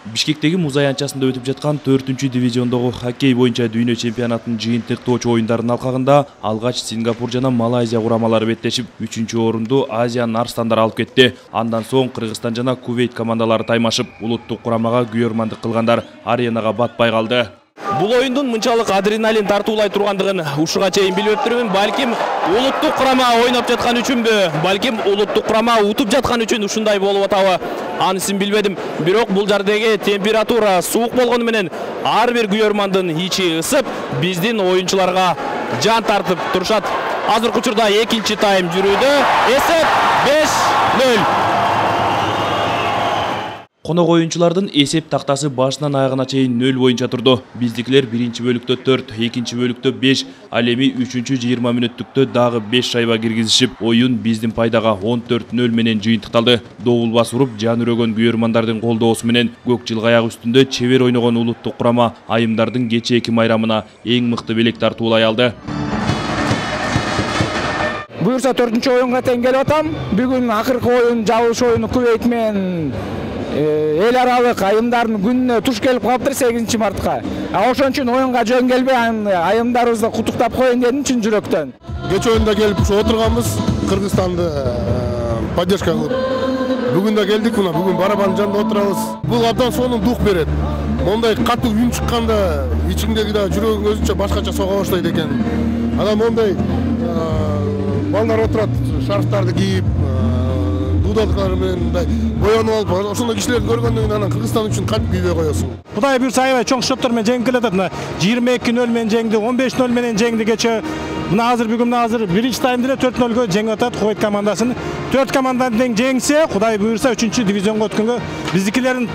Бишкектеги муз аянтчасында өтүп жаткан 4-дивизиондогу хоккей боюнча дүйнө чемпионатынын жыйынтыктоочу оюндарынын алкагында алгач Сингапур жана Малайзия курамалары беттешип, 3-орунду Азиянын арстандар алып кетти. Андан соң Кыргызстан жана Кувейт командалары таймашып, улуттук курамага күйөрмандык кылгандар аренага батпай калды. Бул оюндун мынчалык адреналин тартуулай тургандыгын ушуга чейин билбептирмин. Балким улуттук курама ойноп жаткан үчүнбү, балким улуттук курама утуп жаткан үчүн ушундай болуп атабы, анысын билбедим. Бирок бул жардеги температура суук болгону менен ар бир күйөрмандын ичи ысып, биздин оюнчуларга жан тартып турушат. Азыркы учурда экинчи тайм жүрүүдө. Эсеп 5-0. Конок оюнчулардын эсеп тактасы башынан аягына чейин 0 боюнча турду. Биздикилер биринчи бөлүктө 4, экинчи бөлүктө 5, ал эми 3-20 мүнөттүктө дагы 5 шайба киргизишип, оюн биздин пайдага 14-0 менен жыйынтыкталды. Добулбас уруп, жан үрөгөн күйөрмандардын колдоосу менен көк жылгы аяк үстүндө чебер ойногон улуттук курама айымдардын кечээки майрамына эң мыкты белек тартуулай алды. Буюрса 4-чү оюнга тең келип атам. Бүгүн акыркы оюн жабылыш оюну Кувейт менен эл аралык айымдардын күнүнө туш келип калыптыр 8 мартка. Ошон үчүн оюнга жөн келбей айымдарыбызды куттуктап коеюн дедим чын жүрөктөн. Кечээ оюнда келип ушу отурганбыз, Кыргызстанды поддержка кылып. Бүгүн да келдик, мына бүгүн барабандын жанында отурабыз. Бул абдан сонун дух берет. Мондай катуу үн чыкканда ичиңдеги да жүрөгүң өзүнчө башкача сога баштайт экен. Анан мондай балдар отурат, шарфтарды кийип, дудалыклар менен мындай боянып алып, ошондой кишилерди көргөндөн кийин анан Кыргызстан үчүн кантип күйбөй коесуң. Кудай буйрса аябай чоң счеттор менен жеңип келатат. 22-0 менен жеңди, 15-0 менен жеңди кечээ. Мына азыр бүгүн биринчи таймда 4-0 жеңип атат Кувейт командасын. 4 командадан тең жеңсе, Кудай буйрса 3-дивизионго өткөнгө биздикилердин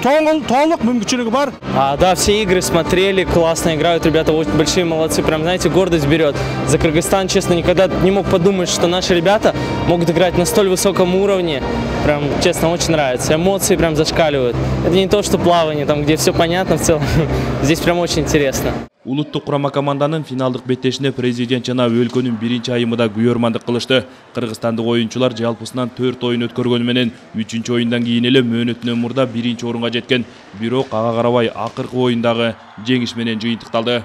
толук мүмкүнчүлүгү бар. Да, все игры смотрели, классно играют, ребята очень большие молодцы, прям, знаете, гордость берет. За Кыргызстан, честно, никогда не мог подумать, что наши ребята могут играть на столь высоком уровне. Прям, честно, очень нравится. Эмоции прям зашкаливают. Это не то, что плавание, там, где все понятно в целом. Здесь прям очень интересно. Улуттук курама команданын финалдык беттешине президент жана өлкөнүн биринчи айымында күйөрмандык кылышты. Кыргызстандык оюнчулар жалпысынан 4 оюн өткөргөнү менен 3-чү оюндан кийин эле мөөнөтүнөн мурда биринчи орунга жеткен. Бирок ага карабай акыркы оюндагы жеңиш менен жыйынтыкталды.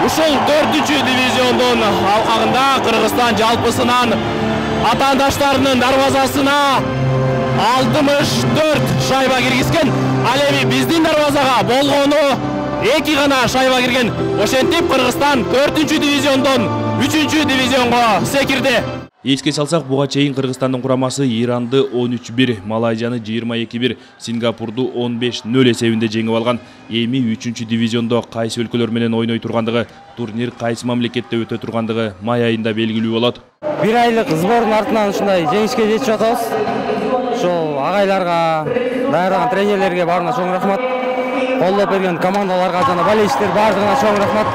Ушул 4-дивизиондун алкагында Кыргызстан жалпысынан атаандаштарынын дарбазасына 64 шайба киргизген. Ал эми биздин дарбазага болгону 2 гана шайба кирген. Ошентип Кыргызстан 4-дивизиондон 3-дивизионго секирди. Эске салсак, буга чейин Кыргызстандын курамасы Иранды 13-1, Малайзияны 22-1, Сингапурду 15-0 эсебинде жеңип алган. Эми 3-дивизиондо кайсы өлкөлөр менен ойной тургандыгы, турнир кайсы мамлекетте өтө тургандыгы май айында белгилүү болот. 1 айлык сбордун артынан ушундай жеңишке жетип атабыз. Ошол агайларга, даярдаган тренерлерге баарына чоң рахмат. Колдоп берген командаларга жана болельщиктер баардыгына чоң рахмат.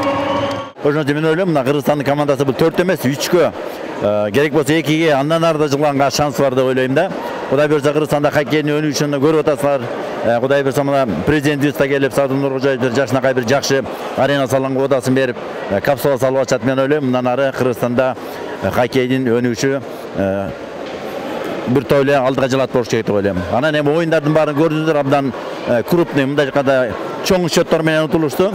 Ошондо мен ойлойм, мына Кыргызстандын командасы бул 4 эмес, 3-кө, керек болсо 2-ге андан ары да жылганга шанс бар деп ойлойм да. Кудай буйрса Кыргызстанда хоккейдин өнүгүшүн көрүп атасыздар. Кудай буйрса мына президентибиз да келип, Садыр Нуркожоевдер жашынакай бир жакшы арена салганга одасын берип, капсула салып атышат. Мен ойлойм, мындан ары Кыргызстанда хоккейдин өнүгүшү bir to'yla aldıga jilat bo'lish kerak deb o'ylayman. Ana endi o'yinlarning barini ko'rdingizlar, abdan krupniy bunday qada cho'ng счеттар менен утулушту.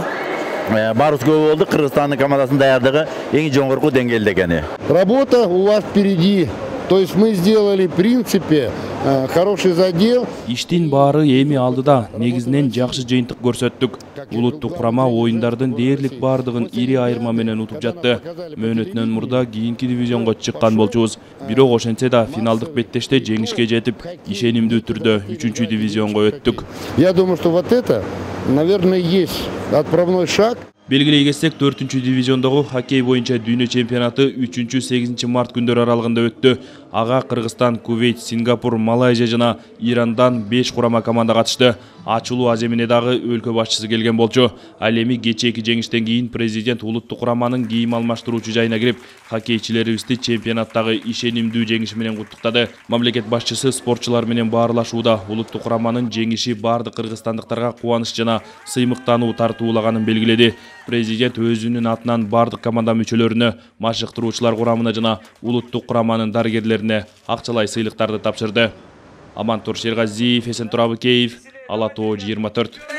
Барыбыз көп болду. Кыргызстандын командасынын даярдыгы эң жоңгорку деңгээлде экен. Работа у вас впереди. То есть мы сделали, в принципе, хороший задел. Иштин баары эми алдыда, негизинен жакшы жыйынтык көрсөттүк. Улуттук курама оюндардын дээрлик баардыгын ири айырма менен утуп жатты. Мөөнөтүнөн мурда кийинки дивизионго чыккан болчубуз. Бирок ошентсе да финалдык беттеште жеңишке жетип, ишенимдүү түрдө 3-дивизионго өттүк. Я думаю, что вот это, наверное, есть отправной шаг. Белгилей кетсек, 4-дивизиондогу хоккей боюнча дүйнө чемпионаты 3-8 март күндөрү аралыгында өттү. Ага Кыргызстан, Кувейт, Сингапур, Малайзия жана Ирандан 5 курама команда катышты. ачылуу аземине дагы өлкө башчысы келген болчу. Ал эми кечээки жеңиштен кийин президент улуттук кураманын кийим алмаштыруучу жайына кирип, хоккейчилерибизди чемпионаттагы ишенимдүү жеңиши менен куттуктады. Мамлекет башчысы спортчулар менен баарлашууда улуттук кураманын жеңиши бардык кыргызстандыктарга кубаныч жана сыймыктануу тартуулаганын белгиледи. Президент өзүнүн атынан бардык команда мүчөлөрүнө, машыктыруучулар курамына жана улуттук кураманын дарыгерлерине акчалай сыйлыктарды тапшырды. Амантур Шергазиев, Эсентур Абыкеев, Ала Тоо 24.